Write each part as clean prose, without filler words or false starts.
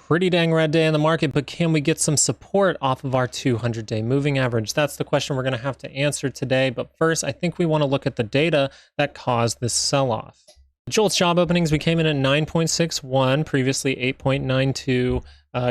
pretty dang red day in the market, but can we get some support off of our 200-day moving average? That's the question we're going to have to answer today. But first, I think we want to look at the data that caused this sell-off. JOLTs job openings, we came in at 9.61, previously 8.92.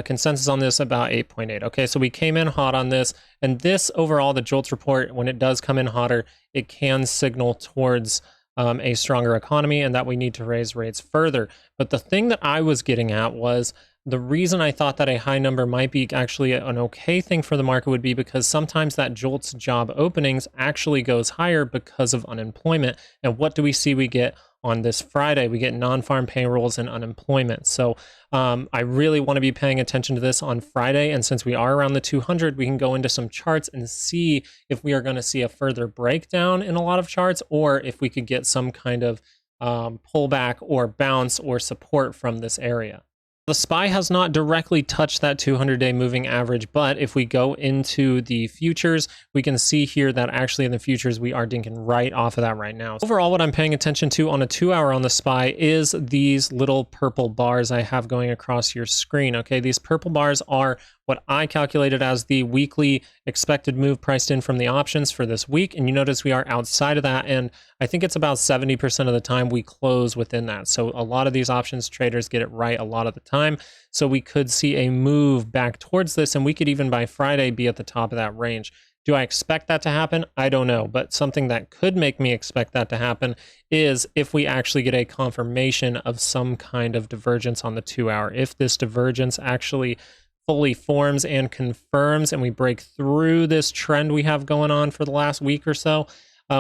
Consensus on this about 8.8. Okay, so we came in hot on this, and this overall, the JOLTs report, when it does come in hotter, it can signal towards a stronger economy and that we need to raise rates further. But the thing that I was getting at was the reason I thought that a high number might be actually an okay thing for the market would be because sometimes that JOLTs job openings actually goes higher because of unemployment. And what do we see we get on this Friday? We get non-farm payrolls and unemployment. So I really want to be paying attention to this on Friday. And since we are around the 200, we can go into some charts and see if we are going to see a further breakdown in a lot of charts, or if we could get some kind of pullback or bounce or support from this area. The SPY has not directly touched that 200-day moving average, but if we go into the futures, we can see here that actually in the futures, we are dinking right off of that right now. Overall, what I'm paying attention to on a 2-hour on the SPY is these little purple bars I have going across your screen. Okay, these purple bars are what I calculated as the weekly expected move priced in from the options for this week. And you notice we are outside of that. And I think it's about 70% of the time we close within that. So a lot of these options traders get it right a lot of the time. So we could see a move back towards this, and we could even by Friday be at the top of that range. Do I expect that to happen? I don't know, but something that could make me expect that to happen is if we actually get a confirmation of some kind of divergence on the 2-hour. If this divergence actually fully forms and confirms and we break through this trend we have going on for the last week or so,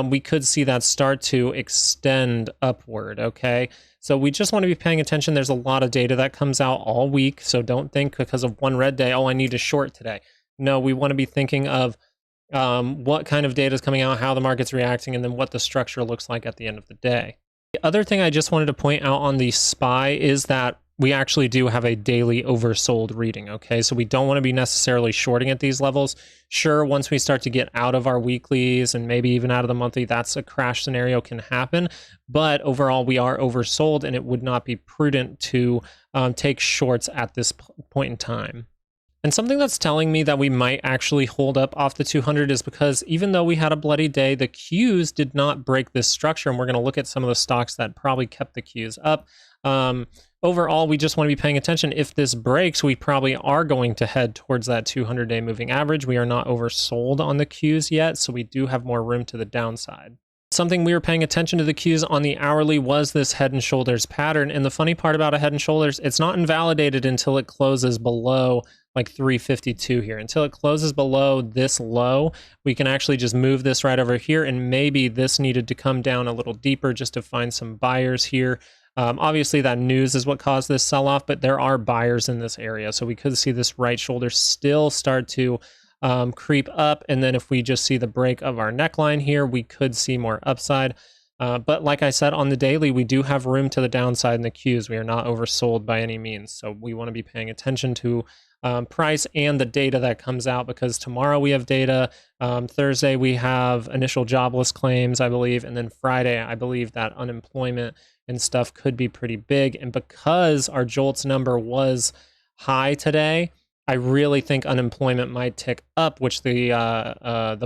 we could see that start to extend upward, okay? So we just want to be paying attention. There's a lot of data that comes out all week, so don't think because of one red day, oh, I need to short today. No, we want to be thinking of what kind of data is coming out, how the market's reacting, and then what the structure looks like at the end of the day. The other thing I just wanted to point out on the SPY is that we actually do have a daily oversold reading, okay? So we don't want to be necessarily shorting at these levels. Sure, once we start to get out of our weeklies and maybe even out of the monthly, that's a crash scenario can happen. But overall, we are oversold, and it would not be prudent to take shorts at this point in time. And something that's telling me that we might actually hold up off the 200 is because even though we had a bloody day, the Qs did not break this structure. And we're going to look at some of the stocks that probably kept the Qs up. Overall, we just want to be paying attention. If this breaks, we probably are going to head towards that 200-day moving average. We are not oversold on the Qs yet, so we do have more room to the downside. Something we were paying attention to the Qs on the hourly was this head and shoulders pattern. And the funny part about a head and shoulders, it's not invalidated until it closes below like 352 here. Until it closes below this low, we can actually just move this right over here. And maybe this needed to come down a little deeper just to find some buyers here. Obviously, that news is what caused this sell-off, but there are buyers in this area. So we could see this right shoulder still start to creep up. And then if we just see the break of our neckline here, we could see more upside. But like I said, on the daily, we do have room to the downside in the Qs. We are not oversold by any means. So we want to be paying attention to price and the data that comes out, because tomorrow we have data. Thursday, we have initial jobless claims, I believe. And then Friday, I believe that unemployment and stuff could be pretty big. And because our JOLTs number was high today, I really think unemployment might tick up, which the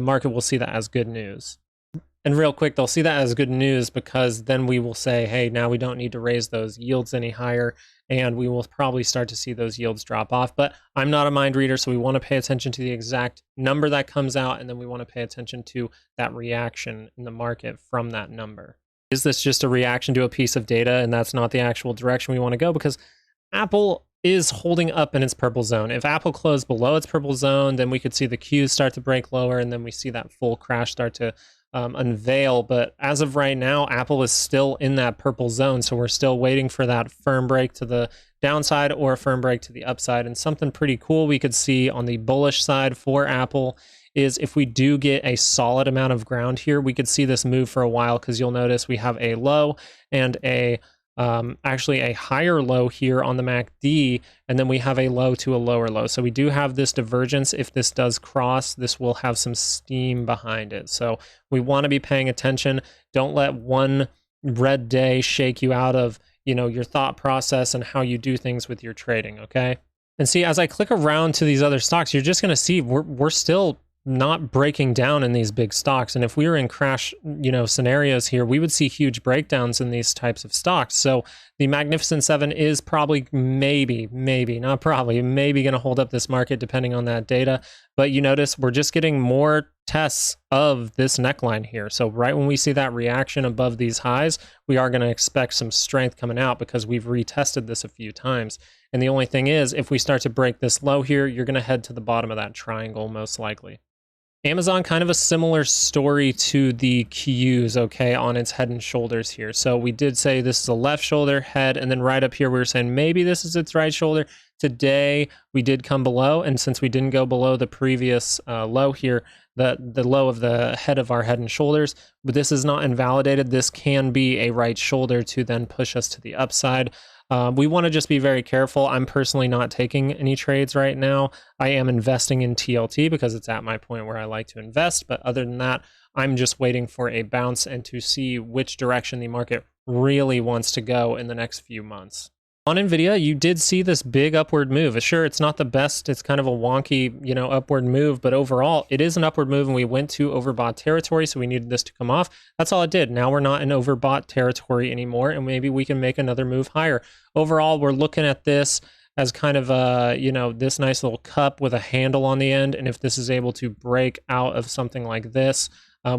market will see that as good news. And real quick, they'll see that as good news because then we will say, hey, now we don't need to raise those yields any higher, and we will probably start to see those yields drop off. But I'm not a mind reader, so we want to pay attention to the exact number that comes out, and then we want to pay attention to that reaction in the market from that number. Is this just a reaction to a piece of data, and that's not the actual direction we want to go? Because Apple is holding up in its purple zone. If Apple closed below its purple zone, then we could see the Qs start to break lower, and then we see that full crash start to unveil. But as of right now, Apple is still in that purple zone, so we're still waiting for that firm break to the downside or a firm break to the upside. And something pretty cool we could see on the bullish side for Apple is if we do get a solid amount of ground here, we could see this move for a while, because you'll notice we have a low and a actually a higher low here on the MACD, and then we have a low to a lower low. So we do have this divergence. If this does cross, this will have some steam behind it. So we want to be paying attention. Don't let one red day shake you out of, your thought process and how you do things with your trading, okay? And see, as I click around to these other stocks, you're just going to see we're still not breaking down in these big stocks. And if we were in crash, scenarios here, we would see huge breakdowns in these types of stocks. So the Magnificent Seven is probably maybe going to hold up this market depending on that data. But you notice we're just getting more tests of this neckline here. So right when we see that reaction above these highs, we are going to expect some strength coming out because we've retested this a few times. And the only thing is, if we start to break this low here, you're going to head to the bottom of that triangle most likely. Amazon, kind of a similar story to the Qs, okay, on its head and shoulders here. So we did say this is a left shoulder, head, and then right up here we were saying maybe this is its right shoulder. Today we did come below, and since we didn't go below the previous low here, the low of the head of our head and shoulders, but this is not invalidated. This can be a right shoulder to then push us to the upside. We want to just be very careful. I'm personally not taking any trades right now. I am investing in TLT because it's at my point where I like to invest. But other than that, I'm just waiting for a bounce and to see which direction the market really wants to go in the next few months. On NVIDIA, you did see this big upward move. Sure, it's not the best. It's kind of a wonky, upward move, but overall, it is an upward move, and we went to overbought territory, so we needed this to come off. That's all it did. Now we're not in overbought territory anymore, and maybe we can make another move higher. Overall, we're looking at this as kind of a, this nice little cup with a handle on the end, and if this is able to break out of something like this,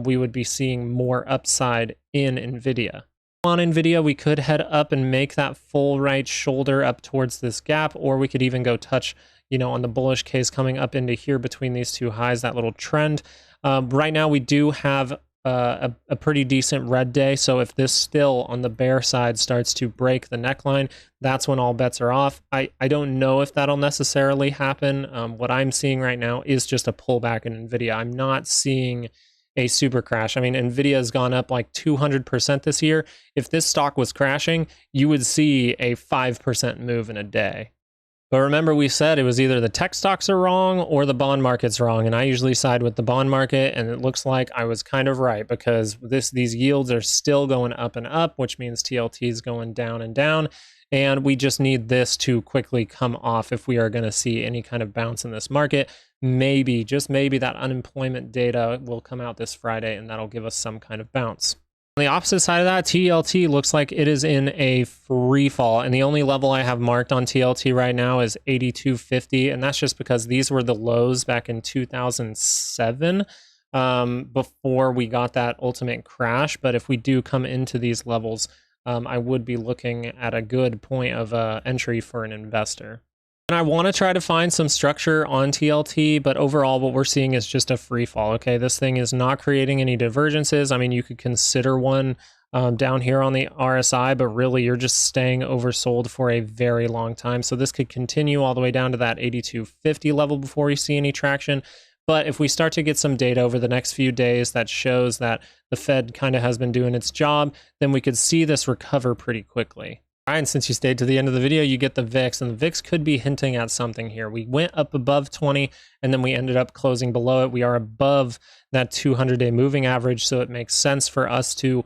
we would be seeing more upside in NVIDIA. On NVIDIA, we could head up and make that full right shoulder up towards this gap, or we could even go touch, on the bullish case coming up into here between these two highs, that little trend. Right now, we do have a pretty decent red day, so if this still on the bear side starts to break the neckline, that's when all bets are off. I don't know if that'll necessarily happen. What I'm seeing right now is just a pullback in NVIDIA. I'm not seeing a super crash. I mean, NVIDIA has gone up like 200% this year. If this stock was crashing, you would see a 5% move in a day. But remember, we said it was either the tech stocks are wrong or the bond market's wrong. And I usually side with the bond market. And it looks like I was kind of right because these yields are still going up and up, which means TLT is going down and down. And we just need this to quickly come off if we are going to see any kind of bounce in this market. Maybe, just maybe, that unemployment data will come out this Friday and that'll give us some kind of bounce. On the opposite side of that, TLT looks like it is in a free fall. And the only level I have marked on TLT right now is 82.50. And that's just because these were the lows back in 2007 before we got that ultimate crash. But if we do come into these levels, I would be looking at a good point of entry for an investor. And I want to try to find some structure on TLT, but overall what we're seeing is just a free fall. Okay, this thing is not creating any divergences. I mean, you could consider one down here on the RSI, but really you're just staying oversold for a very long time. So this could continue all the way down to that 82.50 level before we see any traction. But if we start to get some data over the next few days that shows that the Fed kind of has been doing its job, then we could see this recover pretty quickly. All right, and since you stayed to the end of the video, you get the VIX, and the VIX could be hinting at something here. We went up above 20, and then we ended up closing below it. We are above that 200-day moving average, so it makes sense for us to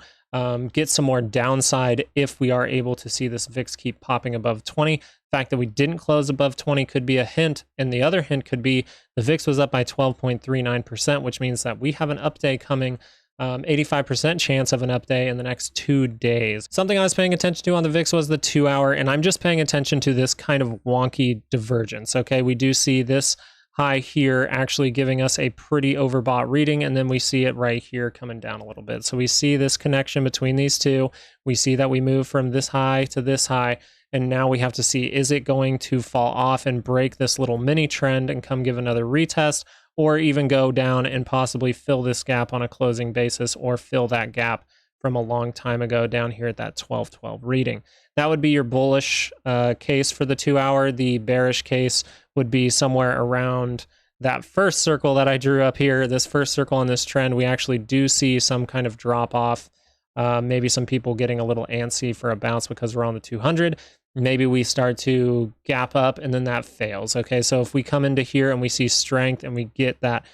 get some more downside if we are able to see this VIX keep popping above 20. The fact that we didn't close above 20 could be a hint, and the other hint could be the VIX was up by 12.39%, which means that we have an update coming. 85% chance of an update in the next 2 days. Something I was paying attention to on the VIX was the 2 hour, and I'm just paying attention to this kind of wonky divergence. Okay, we do see this high here actually giving us a pretty overbought reading, and then we see it right here coming down a little bit. So we see this connection between these two. We see that we move from this high to this high, and now we have to see, is it going to fall off and break this little mini trend and come give another retest, or even go down and possibly fill this gap on a closing basis, or fill that gap from a long time ago down here at that 12.12 reading. That would be your bullish case for the 2 hour. The bearish case would be somewhere around that first circle that I drew up here. This first circle on this trend, we actually do see some kind of drop off. Maybe some people getting a little antsy for a bounce because we're on the 200. Maybe we start to gap up and then that fails. Okay, so if we come into here and we see strength and we get that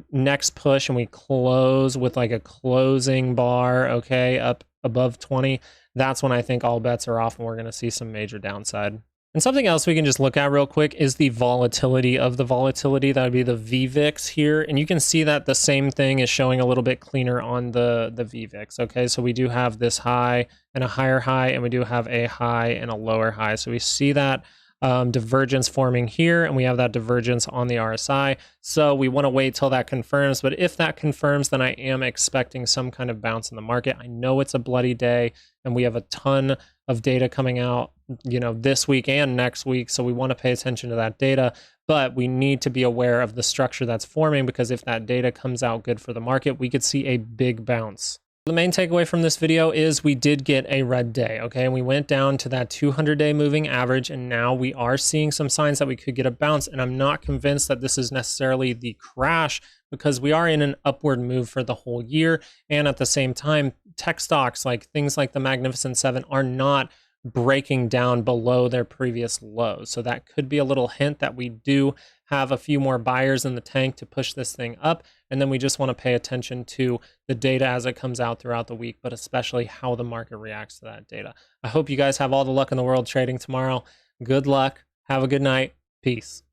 next push and we close with like a closing bar, okay, up above 20, that's when I think all bets are off and we're going to see some major downside. And something else we can just look at real quick is the volatility of the volatility. That would be the VVIX here. And you can see that the same thing is showing a little bit cleaner on the VVIX. Okay, so we do have this high and a higher high, and we do have a high and a lower high. So we see that divergence forming here, and we have that divergence on the RSI. So we want to wait till that confirms. But if that confirms, then I am expecting some kind of bounce in the market. I know it's a bloody day, and we have a ton of data coming out, you know, this week and next week. So we want to pay attention to that data, but we need to be aware of the structure that's forming, because if that data comes out good for the market, we could see a big bounce. The main takeaway from this video is we did get a red day, okay? And we went down to that 200-day moving average, and now we are seeing some signs that we could get a bounce. And I'm not convinced that this is necessarily the crash, because we are in an upward move for the whole year. And at the same time, tech stocks, like things like the Magnificent Seven, are not breaking down below their previous lows. So that could be a little hint that we do have a few more buyers in the tank to push this thing up. And then we just want to pay attention to the data as it comes out throughout the week, but especially how the market reacts to that data. I hope you guys have all the luck in the world trading tomorrow. Good luck. Have a good night. Peace.